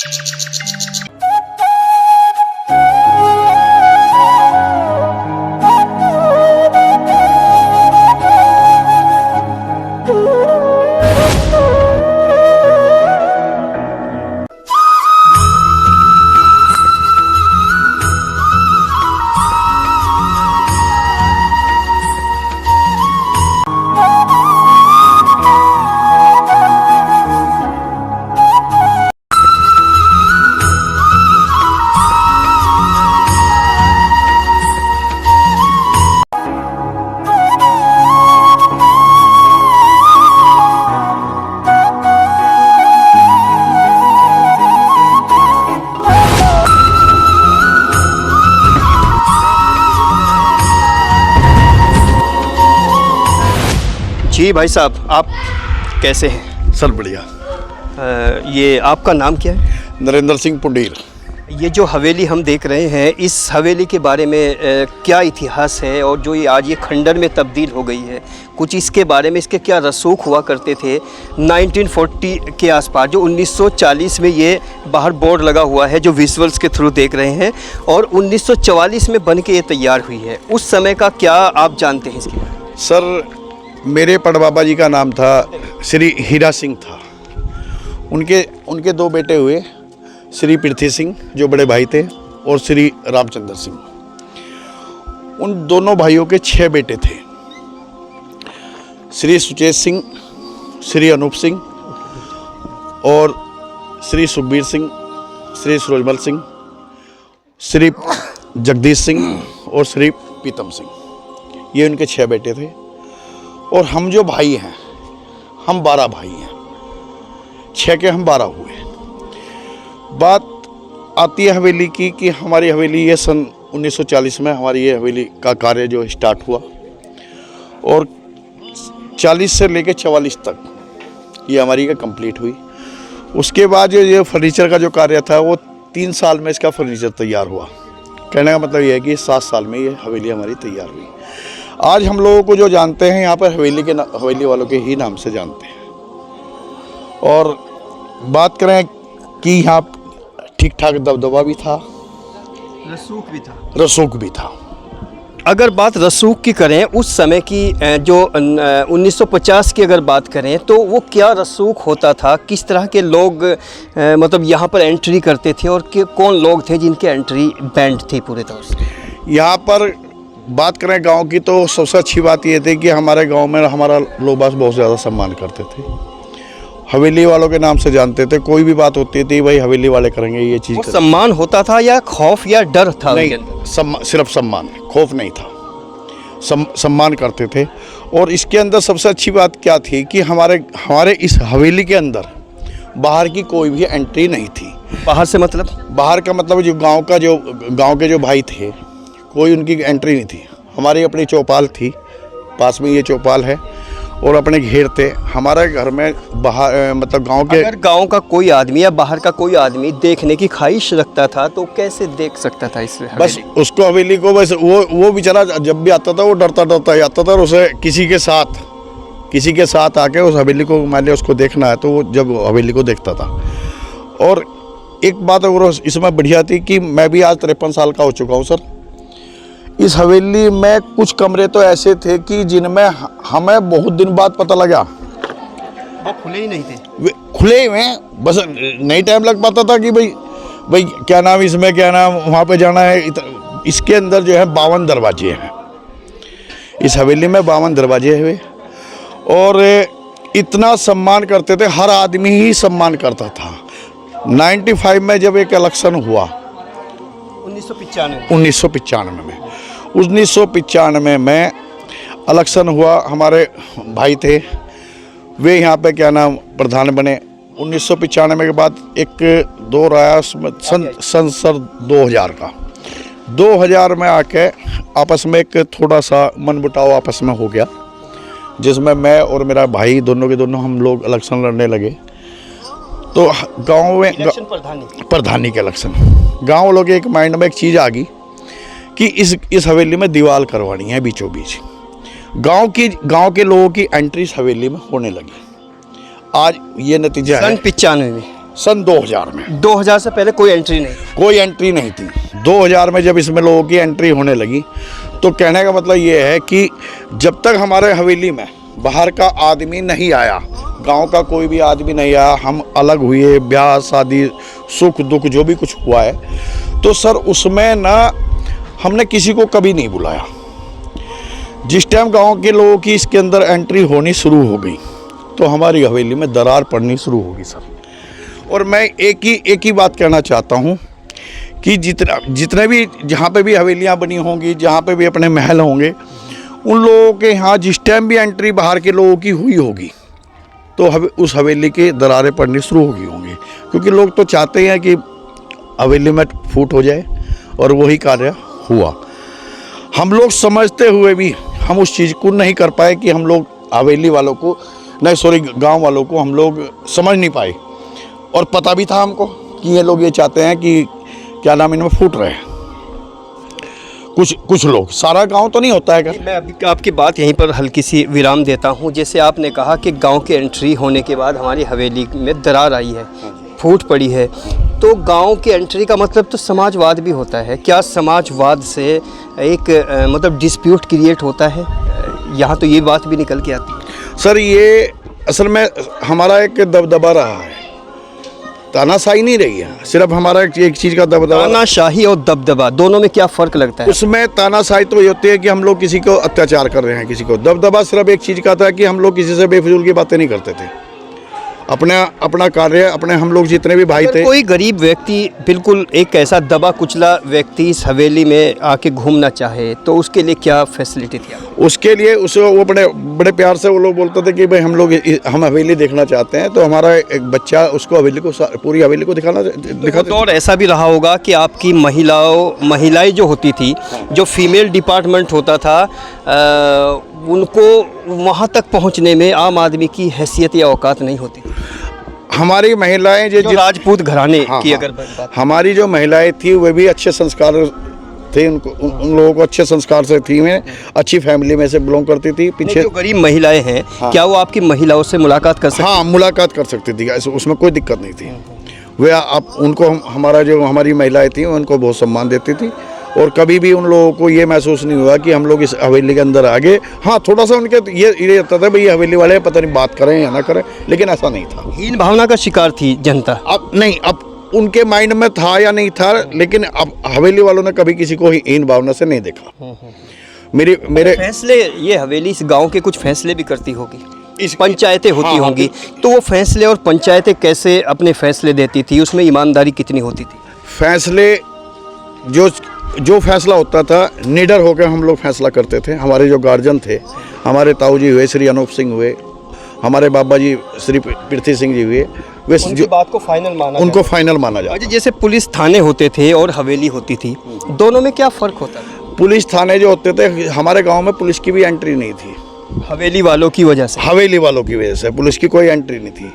जी भाई साहब, आप कैसे हैं? सर बढ़िया। ये आपका नाम क्या है? नरेंद्र सिंह पुंडीर। ये जो हवेली हम देख रहे हैं, इस हवेली के बारे में क्या इतिहास है और जो ये आज ये खंडर में तब्दील हो गई है, कुछ इसके बारे में, इसके क्या रसूख हुआ करते थे 1940 के आसपास, जो 1940 में ये बाहर बोर्ड लगा हुआ है जो विजुअल्स के थ्रू देख रहे हैं, और 1944 में बन के ये तैयार हुई है। उस समय का क्या आप जानते हैं इसके बारे में? सर मेरे पड़बाबा जी का नाम था श्री हीरा सिंह था। उनके दो बेटे हुए, श्री पृथ्वी सिंह जो बड़े भाई थे और श्री रामचंद्र सिंह। उन दोनों भाइयों के 6 बेटे थे, श्री सुचेत सिंह, श्री अनूप सिंह और श्री सुखबीर सिंह, श्री सुरजमल सिंह, श्री जगदीश सिंह और श्री पीतम सिंह। ये उनके 6 बेटे थे। और हम जो भाई हैं, हम 12 भाई हैं, 6 के हम 12 हुए। बात आती है हवेली की कि हमारी हवेली ये सन 1940 में हमारी ये हवेली का कार्य जो स्टार्ट हुआ, और 40 से लेकर 44 तक ये हमारी का कंप्लीट हुई। उसके बाद जो ये फर्नीचर का जो कार्य था वो 3 साल में इसका फर्नीचर तैयार हुआ। कहने का मतलब ये है कि 7 साल में ये हवेली हमारी तैयार हुई। आज हम लोगों को जो जानते हैं यहाँ पर हवेली वालों के ही नाम से जानते हैं। और बात करें कि यहाँ ठीक ठाक दबदबा भी था, रसूख भी था। अगर बात रसूख की करें उस समय की, जो 1950 की अगर बात करें, तो वो क्या रसूख होता था? किस तरह के लोग मतलब यहाँ पर एंट्री करते थे, और कौन लोग थे जिनके एंट्री बैंड थी पूरे तौर से? यहाँ पर बात करें गांव की, तो सबसे अच्छी बात ये थी कि हमारे गांव में हमारा लोग बस बहुत ज़्यादा सम्मान करते थे, हवेली वालों के नाम से जानते थे। कोई भी बात होती थी भाई हवेली वाले करेंगे ये चीज़। सम्मान होता था या खौफ या डर था? नहीं, सिर्फ सम्मान, खौफ नहीं था, सम्मान करते थे। और इसके अंदर सबसे अच्छी बात क्या थी कि हमारे इस हवेली के अंदर बाहर की कोई भी एंट्री नहीं थी। बाहर से मतलब? बाहर का मतलब जो गाँव के जो भाई थे, कोई उनकी एंट्री नहीं थी। हमारी अपनी चौपाल थी, पास में ये चौपाल है, और अपने घेर थे। हमारे घर में बाहर मतलब अगर गांव का कोई आदमी या बाहर का कोई आदमी देखने की ख्वाहिश रखता था तो कैसे देख सकता था इस हवेली? बस उसको हवेली को बस वो बेचारा जब भी आता था वो डरता ही आता था, और उसे किसी के साथ आके उस हवेली को मान लिया उसको देखना है तो वो जब हवेली को देखता था। और एक बात अगर इसमें बढ़िया थी कि मैं भी आज 53 साल का हो चुका हूँ सर। इस हवेली में कुछ कमरे तो ऐसे थे कि जिनमें हमें बहुत दिन बाद पता लगा वो खुले ही नहीं थे। खुले हुए, बस नहीं टाइम लग पाता था कि भाई क्या नाम, इसमें क्या नाम, वहाँ पे जाना है। इसके अंदर जो है 52 दरवाजे हैं। इस हवेली में 52 दरवाजे हुए, और इतना सम्मान करते थे, हर आदमी ही सम्मान करता था। 95 में जब एक इलेक्शन हुआ, 1995 में 1995 में इलेक्शन हुआ, हमारे भाई थे वे यहाँ पे क्या नाम प्रधान बने। 1995 के बाद एक दौर आया संसद 2000 का। 2000 में आके आपस में एक थोड़ा सा मनमुटाव आपस में हो गया, जिसमें मैं और मेरा भाई दोनों के दोनों हम लोग इलेक्शन लड़ने लगे। तो गांव में प्रधानी के इलेक्शन, गांव वालों के एक माइंड में एक चीज़ आ गई कि इस हवेली में दीवार करवानी है बीचों बीच। गांव के लोगों की एंट्री इस हवेली में होने लगी। आज ये नतीजा है। सन 2000 में। 2000 से पहले कोई एंट्री नहीं? कोई एंट्री नहीं थी। 2000 में जब इसमें लोगों की एंट्री होने लगी तो कहने का मतलब ये है कि जब तक हमारे हवेली में बाहर का आदमी नहीं आया, गांव का कोई भी आदमी नहीं आया, हम अलग हुए, ब्याह शादी सुख दुख जो भी कुछ हुआ है, तो सर उसमें ना हमने किसी को कभी नहीं बुलाया। जिस टाइम गांव के लोगों की इसके अंदर एंट्री होनी शुरू हो गई तो हमारी हवेली में दरार पड़नी शुरू होगी सर। और मैं एक ही बात कहना चाहता हूँ कि जितने भी जहाँ पे भी हवेलियाँ बनी होंगी, जहाँ पे भी अपने महल होंगे, उन लोगों के यहाँ जिस टाइम भी एंट्री बाहर के लोगों की हुई होगी तो उस हवेली के दरारें पड़नी शुरू होगी होंगी, क्योंकि लोग तो चाहते हैं कि हवेली में फूट हो जाए, और वही कार्य हुआ। हम लोग समझते हुए भी हम उस चीज़ को नहीं कर पाए कि हम लोग हवेली वालों को गांव वालों को हम लोग समझ नहीं पाए। और पता भी था हमको कि ये लोग ये चाहते हैं कि क्या नाम इनमें फूट रहे हैं। कुछ लोग, सारा गांव तो नहीं होता है। मैं अभी आपकी बात यहीं पर हल्की सी विराम देता हूं। जैसे आपने कहा कि गांव के एंट्री होने के बाद हमारी हवेली में दरार आई है, फूट पड़ी है, तो गांव के एंट्री का मतलब तो समाजवाद भी होता है। क्या समाजवाद से एक मतलब डिस्प्यूट क्रिएट होता है? यहाँ तो ये बात भी निकल के आती है। सर ये असल में हमारा एक दबदबा रहा है, तानाशाही नहीं रही है, सिर्फ हमारा एक चीज़ का दबदबा। तानाशाही और दबदबा दोनों में क्या फ़र्क लगता है? उसमें तानाशाही तो ये होती है कि हम लोग किसी को अत्याचार कर रहे हैं, किसी को। दबदबा सिर्फ एक चीज़ का था कि हम लोग किसी से बेफजूल की बातें नहीं करते थे, अपना कार्य, अपने हम लोग जितने भी भाई थे। कोई गरीब व्यक्ति, बिल्कुल एक ऐसा दबा कुचला व्यक्ति इस हवेली में आके घूमना चाहे तो उसके लिए क्या फैसिलिटी थी? उसके लिए वो बड़े प्यार से वो लोग बोलते थे कि भाई हम हवेली देखना चाहते हैं, तो हमारा एक बच्चा उसको पूरी हवेली को दिखाते। तो और ऐसा भी रहा होगा कि आपकी महिलाएं जो होती थी, जो फीमेल डिपार्टमेंट होता था, उनको वहाँ तक पहुँचने में आम आदमी की हैसियत या औकात नहीं होती थी। हमारी महिलाएं जो राजपूत घराने की अगर हमारी जो महिलाएं थी वे भी अच्छे संस्कार थे, उन लोगों को अच्छे संस्कार से थी, मैं अच्छी फैमिली में से बिलोंग करती थी। पीछे जो गरीब महिलाएं हैं, क्या वो आपकी महिलाओं से मुलाकात कर सकती? हाँ, मुलाकात कर सकती थी, उसमें कोई दिक्कत नहीं थी। वे आप उनको हमारी महिलाएं थी उनको बहुत सम्मान देती थी, और कभी भी उन लोगों को ये महसूस नहीं हुआ कि हम लोग इस हवेली के अंदर आ गए। हाँ, थोड़ा सा उनके ये रहता था भाई ये हवेली वाले पता नहीं बात करें या ना करें, लेकिन ऐसा नहीं था। हीन भावना का शिकार थी जनता? अब उनके माइंड में था या नहीं था, लेकिन अब हवेली वालों ने कभी किसी को हीन भावना से नहीं देखा। मेरे फैसले, ये हवेली इस गाँव के कुछ फैसले भी करती होगी, इस पंचायतें होती होंगी, तो वो फैसले और पंचायतें कैसे अपने फैसले देती थी? उसमें ईमानदारी कितनी होती थी? फैसले जो फैसला होता था निडर होकर हम लोग फैसला करते थे। हमारे जो गार्जियन थे, हमारे ताऊ जी हुए, श्री अनूप सिंह हुए, हमारे बाबा जी श्री पृथ्वी सिंह जी हुए, वे उनकी बात को फाइनल माना जाता। जैसे पुलिस थाने होते थे और हवेली होती थी, दोनों में क्या फ़र्क होता था? पुलिस थाने जो होते थे, हमारे गाँव में पुलिस की भी एंट्री नहीं थी। हवेली वालों की वजह से पुलिस की कोई एंट्री नहीं थी।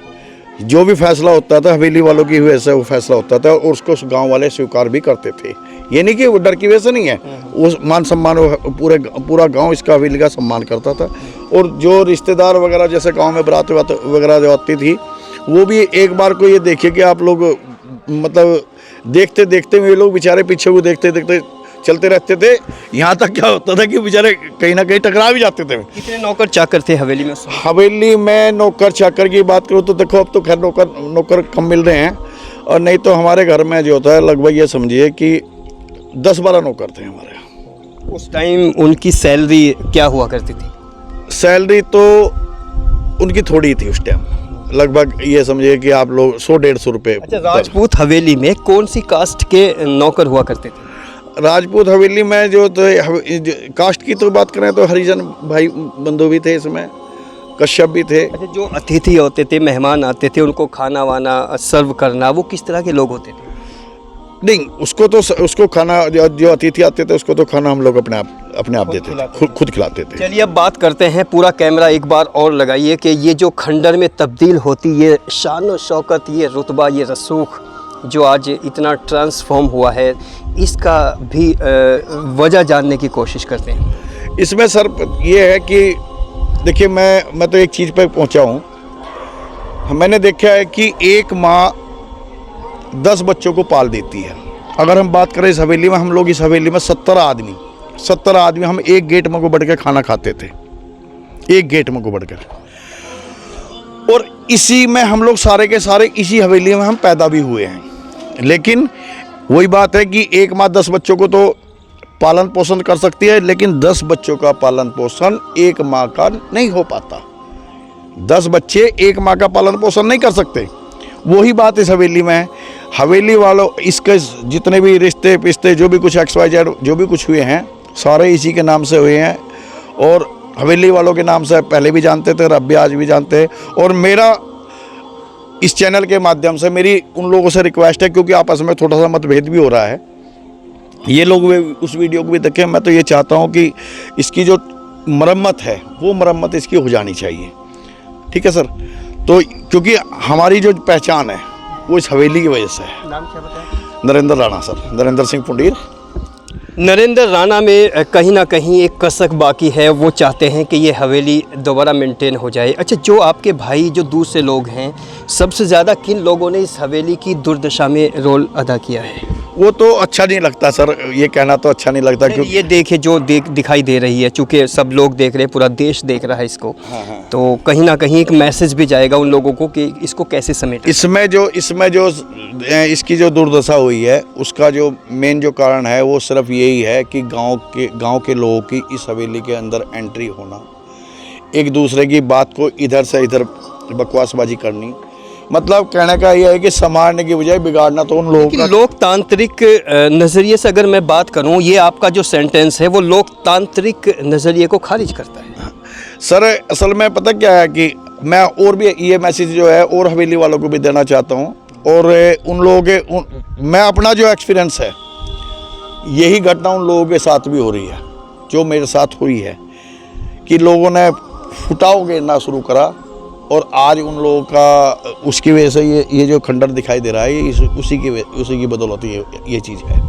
जो भी फैसला होता था हवेली वालों की वजह से वो फैसला होता था, और उसको गांव वाले स्वीकार भी करते थे। ये नहीं कि वो डर की वजह से नहीं है, उस मान सम्मान पूरा गांव इसका हवेली का सम्मान करता था। और जो रिश्तेदार वगैरह जैसे गांव में बारात वगैरह जो आती थी, वो भी एक बार को ये देखिए कि आप लोग मतलब देखते देखते वे लोग बेचारे पीछे को देखते देखते चलते रहते थे। यहाँ तक क्या होता था कि बेचारे कहीं ना कहीं टकरा भी जाते थे। कितने नौकर चाकर थे हवेली में? हवेली में नौकर चाकर की बात करूँ तो देखो अब तो खैर नौकर कम मिल रहे हैं, और नहीं तो हमारे घर में जो होता है लगभग ये समझिए कि 10-12 नौकर थे हमारे। उस टाइम उनकी सैलरी क्या हुआ करती थी? सैलरी तो उनकी थोड़ी थी उस टाइम, लगभग ये समझिए कि आप लोग 100-150 रुपये। अच्छा, राजपूत हवेली में कौन सी कास्ट के नौकर हुआ करते थे? राजपूत हवेली में जो तो कास्ट की तो बात करें तो हरिजन भाई बंधु भी थे, इसमें कश्यप भी थे। अच्छा, जो अतिथि होते थे, मेहमान आते थे, उनको खाना वाना सर्व करना, वो किस तरह के लोग होते थे? नहीं, उसको खाना जो अतिथि आते थे उसको तो खाना हम लोग अपने आप देते थे, खुद खिलाते थे। चलिए अब बात करते हैं, पूरा कैमरा एक बार और लगाइए कि ये जो खंडर में तब्दील होती, ये शान और शौकत, ये रुतबा, ये रसूख जो आज इतना ट्रांसफॉर्म हुआ है, इसका भी वजह जानने की कोशिश करते हैं। इसमें सर ये है कि देखिए मैं तो एक चीज़ पर पहुंचा हूं। मैंने देखा है कि एक माँ 10 बच्चों को पाल देती है। अगर हम बात करें इस हवेली में, हम लोग इस हवेली में 70 आदमी हम एक गेट में को बढ़ के खाना खाते थे, एक गेट में को बढ़कर। और इसी में हम लोग सारे के सारे इसी हवेली में हम पैदा भी हुए हैं। लेकिन वही बात है कि एक माँ 10 बच्चों को तो पालन पोषण कर सकती है, लेकिन 10 बच्चों का पालन पोषण एक माँ का नहीं हो पाता। 10 बच्चे एक माँ का पालन पोषण नहीं कर सकते। वही बात इस हवेली में है। हवेली वालों, इसके जितने भी रिश्ते पिश्ते जो भी कुछ XYZ जो भी कुछ हुए हैं, सारे इसी के नाम से हुए हैं। और हवेली वालों के नाम से पहले भी जानते थे और अब भी आज भी जानते हैं। और मेरा इस चैनल के माध्यम से मेरी उन लोगों से रिक्वेस्ट है, क्योंकि आपस में थोड़ा सा मतभेद भी हो रहा है, ये लोग उस वीडियो को भी देखें। मैं तो ये चाहता हूँ कि इसकी जो मरम्मत है वो मरम्मत इसकी हो जानी चाहिए। ठीक है सर। तो क्योंकि हमारी जो पहचान है वो इस हवेली की वजह से है। नाम क्या बताया? नरेंद्र राणा सर, नरेंद्र सिंह पुंडीर। नरेंद्र राणा में कहीं ना कहीं एक कसक बाकी है। वो चाहते हैं कि ये हवेली दोबारा मेंटेन हो जाए। अच्छा, जो आपके भाई जो दूसरे लोग हैं, सबसे ज़्यादा किन लोगों ने इस हवेली की दुर्दशा में रोल अदा किया है? वो तो अच्छा नहीं लगता सर, ये कहना तो अच्छा नहीं लगता। क्योंकि ये देखे जो दिखाई दे रही है, चूँकि सब लोग देख रहे हैं, पूरा देश देख रहा है इसको। हाँ। तो कहीं ना कहीं एक मैसेज भी जाएगा उन लोगों को कि इसको कैसे समेटें। इसमें जो इसकी जो दुर्दशा हुई है, उसका जो मेन जो कारण है वो सिर्फ यही है कि गांव के लोगों की इस हवेली के अंदर एंट्री होना, एक दूसरे की बात को इधर से इधर बकवासबाजी करनी। मतलब कहने का यह है कि संवारने की बजाय बिगाड़ना तो उन लोगों का। लोकतांत्रिक नज़रिए से अगर मैं बात करूं, ये आपका जो सेंटेंस है वो लोकतांत्रिक नज़रिए को खारिज करता है। सर असल में पता क्या है कि मैं और भी ये मैसेज जो है और हवेली वालों को भी देना चाहता हूँ। और उन लोगों के मैं अपना जो एक्सपीरियंस है, यही घटना उन लोगों के साथ भी हो रही है जो मेरे साथ हुई है, कि लोगों ने फुटाव घेरना शुरू करा। और आज उन लोगों का उसकी वजह से ये जो खंडर दिखाई दे रहा है, ये उसी की बदौलत ये चीज़ है।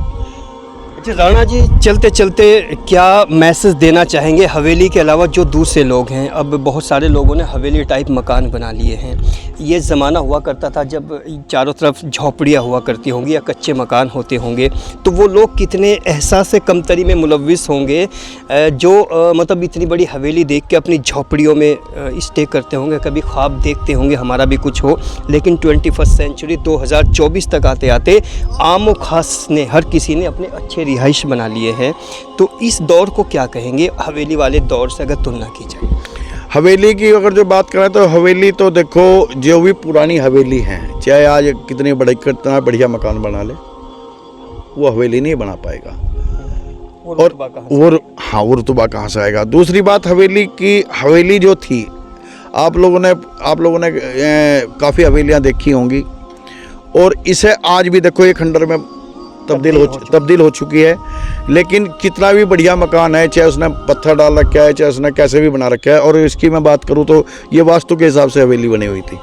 अच्छा राणा जी, चलते चलते क्या मैसेज देना चाहेंगे हवेली के अलावा जो दूसरे लोग हैं? अब बहुत सारे लोगों ने हवेली टाइप मकान बना लिए हैं। ये ज़माना हुआ करता था जब चारों तरफ झोपड़ियाँ हुआ करती होंगी या कच्चे मकान होते होंगे, तो वो लोग कितने एहसास कमतरी में मुलव्विस होंगे जो मतलब इतनी बड़ी हवेली देख के अपनी झोपड़ियों में स्टे करते होंगे, कभी ख्वाब देखते होंगे हमारा भी कुछ हो। लेकिन 21st सेंचुरी 2024 तक आते आते आम व खास ने, हर किसी ने अपने अच्छे रिहाइश बना लिए हैं। तो इस दौर को क्या कहेंगे हवेली वाले दौर से अगर तुलना की जाए? हवेली की अगर जो बात करें तो हवेली तो देखो, जो भी पुरानी हवेली हैं, चाहे आज कितनी बढ़िया मकान बना ले, वो हवेली नहीं बना पाएगा। और हाँ, वो रुतबा कहाँ से आएगा? दूसरी बात, हवेली जो थी, आप लोगों ने काफ़ी हवेलियाँ देखी होंगी। और इसे आज भी देखो, ये खंडर में तब्दील हो चुकी है। लेकिन कितना भी बढ़िया मकान है, चाहे उसने पत्थर डाल रखा है, चाहे उसने कैसे भी बना रखा है। और इसकी मैं बात करूँ तो ये वास्तु के हिसाब से हवेली बनी हुई थी।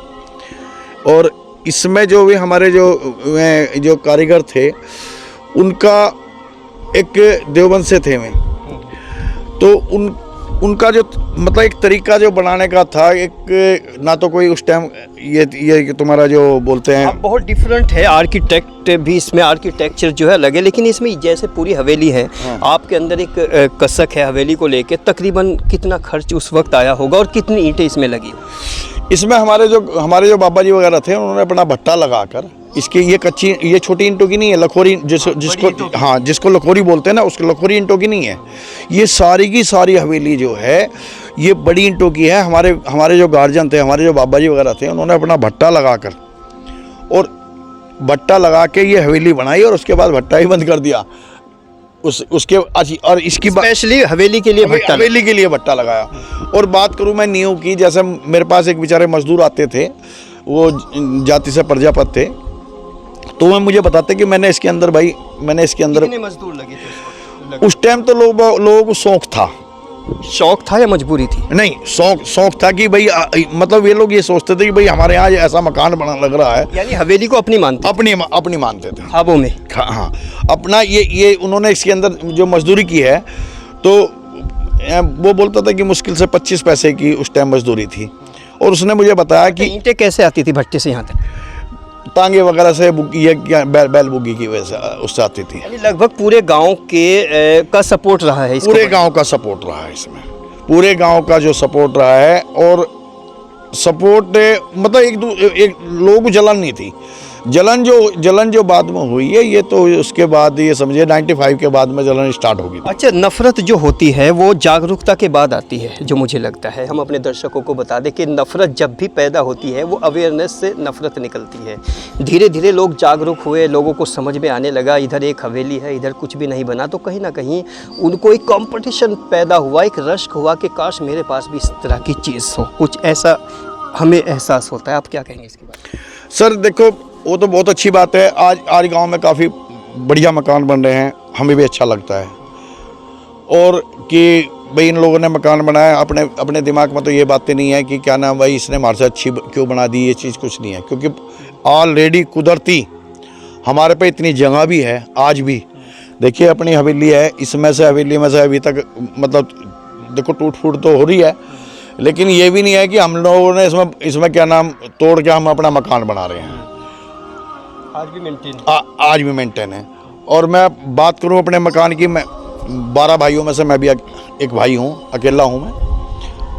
और इसमें जो भी हमारे जो कारीगर थे, उनका एक देवबंद से थे मैं, तो उनका जो मतलब एक तरीका जो बनाने का था, एक ना तो कोई उस टाइम ये तुम्हारा जो बोलते हैं बहुत डिफरेंट है। आर्किटेक्ट भी इसमें, आर्किटेक्चर जो है अलग है, लेकिन इसमें जैसे पूरी हवेली है, आपके अंदर एक कसक है हवेली को लेके। तकरीबन कितना खर्च उस वक्त आया होगा और कितनी ईंटें इसमें लगी? इसमें हमारे जो बाबा जी वगैरह थे, उन्होंने अपना भट्टा लगाकर इसकी ये छोटी ईंटों की नहीं है, लखोरी जिसको लखोरी बोलते हैं ना, उसको लखोरी ईंटों की नहीं है। ये सारी की सारी हवेली जो है ये बड़ी ईंटों की है। हमारे जो गार्जियन थे, हमारे जो बाबा जी वगैरह थे, उन्होंने अपना भट्टा लगाकर और भट्टा लगा के ये हवेली बनाई और उसके बाद भट्टा ही बंद कर दिया। उसके और इसकी स्पेशली हवेली के लिए भट्टा लगाया। और बात करूं मैं नींव की, जैसे मेरे पास एक बेचारे मजदूर आते थे, वो जाति से प्रजापत थे, तो वो मुझे बताते कि मैंने इसके अंदर कितने मजदूर लगे थे उस टाइम? तो लोगों को शौक था या मजबूरी थी? नहीं, शौक था कि भाई मतलब ये लोग ये सोचते थे कि भाई हमारे यहाँ ऐसा मकान बना लग रहा है। यानी हवेली को अपनी मानते थे ख्वाबों में। हाँ, अपना ये उन्होंने इसके अंदर जो मजदूरी की है, तो वो बोलता था कि मुश्किल से 25 पैसे की उस टाइम मजदूरी थी। और उसने मुझे बताया कि ईंटें कैसे आती थी भट्टे से यहाँ तक? तांगे वगैरह से ये बैल बुग्गी की वजह से उससे आती थी। यानी लगभग पूरे गांव के का सपोर्ट रहा है इसको? पूरे गांव का सपोर्ट रहा है इसमें, पूरे गांव का जो सपोर्ट रहा है। और सपोर्ट मतलब एक लोग जलन नहीं थी। जलन जो बाद में हुई है ये तो उसके बाद ये समझिए 95 के बाद में जलन स्टार्ट होगी। अच्छा, नफ़रत जो होती है वो जागरूकता के बाद आती है, जो मुझे लगता है। हम अपने दर्शकों को बता दें कि नफ़रत जब भी पैदा होती है वो अवेयरनेस से नफ़रत निकलती है। धीरे धीरे लोग जागरूक हुए, लोगों को समझ में आने लगा इधर एक हवेली है, इधर कुछ भी नहीं बना, तो कहीं ना कहीं उनको एक कंपटीशन पैदा हुआ, एक रश्क हुआ कि काश मेरे पास भी इस तरह की चीज़ हो। कुछ ऐसा हमें एहसास होता है। आप क्या कहेंगे इसके बारे में? सर देखो, वो तो बहुत अच्छी बात है। आज गांव में काफ़ी बढ़िया मकान बन रहे हैं, हमें भी अच्छा लगता है। और कि भाई इन लोगों ने मकान बनाया, अपने दिमाग में तो ये बातें नहीं है कि क्या नाम भाई इसने हमारे से अच्छी क्यों बना दी, ये चीज़ कुछ नहीं है। क्योंकि ऑलरेडी कुदरती हमारे पे इतनी जगह भी है। आज भी देखिए अपनी हवेली है, इसमें से हवेली में से अभी तक मतलब देखो टूट फूट तो हो रही है, लेकिन ये भी नहीं है कि हम लोगों ने इसमें क्या नाम तोड़ के हम अपना मकान बना रहे हैं। आज भी मेंटेन है। और मैं बात करूं अपने मकान की, मैं 12 भाइयों में से मैं भी एक भाई हूं, अकेला हूं मैं।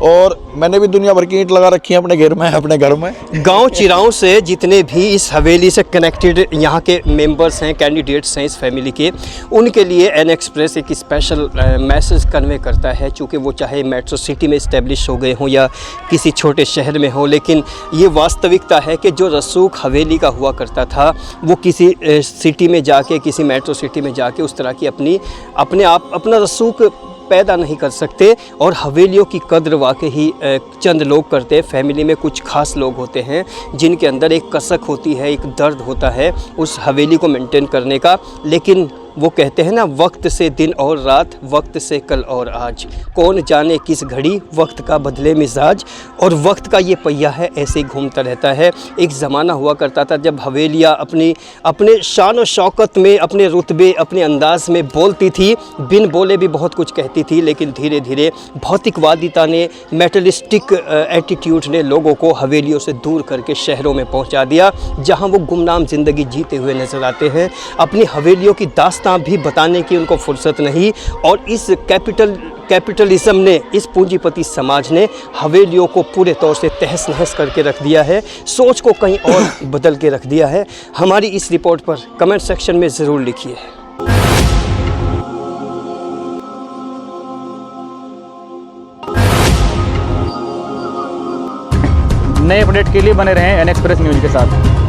और मैंने भी दुनिया भर की ईंट लगा रखी है अपने घर में। गांव चिराओं से जितने भी इस हवेली से कनेक्टेड यहाँ के मेंबर्स हैं, कैंडिडेट्स हैं इस फैमिली के, उनके लिए एन एक्सप्रेस एक स्पेशल मैसेज कन्वे करता है। चूँकि वो चाहे मेट्रो सिटी में इस्टेब्लिश हो गए हों या किसी छोटे शहर में हो, लेकिन ये वास्तविकता है कि जो रसूख हवेली का हुआ करता था वो किसी सिटी में जाके, किसी मेट्रो सिटी में जाके उस तरह की अपना रसूख पैदा नहीं कर सकते। और हवेलियों की कद्र वाकई चंद लोग करते हैं। फैमिली में कुछ खास लोग होते हैं जिनके अंदर एक कसक होती है, एक दर्द होता है उस हवेली को मेंटेन करने का। लेकिन वो कहते हैं ना, वक्त से दिन और रात, वक्त से कल और आज, कौन जाने किस घड़ी वक्त का बदले मिजाज। और वक्त का ये पहिया है, ऐसे ही घूमता रहता है। एक ज़माना हुआ करता था जब हवेलियाँ अपने शान और शौकत में, अपने रुतबे, अपने अंदाज में बोलती थी, बिन बोले भी बहुत कुछ कहती थी। लेकिन धीरे धीरे भौतिकवादिता ने, मेटलिस्टिक एटीट्यूड ने लोगों को हवेलियों से दूर करके शहरों में पहुँचा दिया, जहाँ वो गुमनाम ज़िंदगी जीते हुए नज़र आते हैं। अपनी हवेलियों की दास्तां भी बताने की उनको फुर्सत नहीं। और इस कैपिटलिज्म ने, इस पूंजीपति समाज ने हवेलियों को पूरे तौर से तहस नहस करके रख दिया है, सोच को कहीं और बदल के रख दिया है। हमारी इस रिपोर्ट पर कमेंट सेक्शन में ज़रूर लिखिए। नए अपडेट के लिए बने रहें एन एक्सप्रेस न्यूज़ के साथ।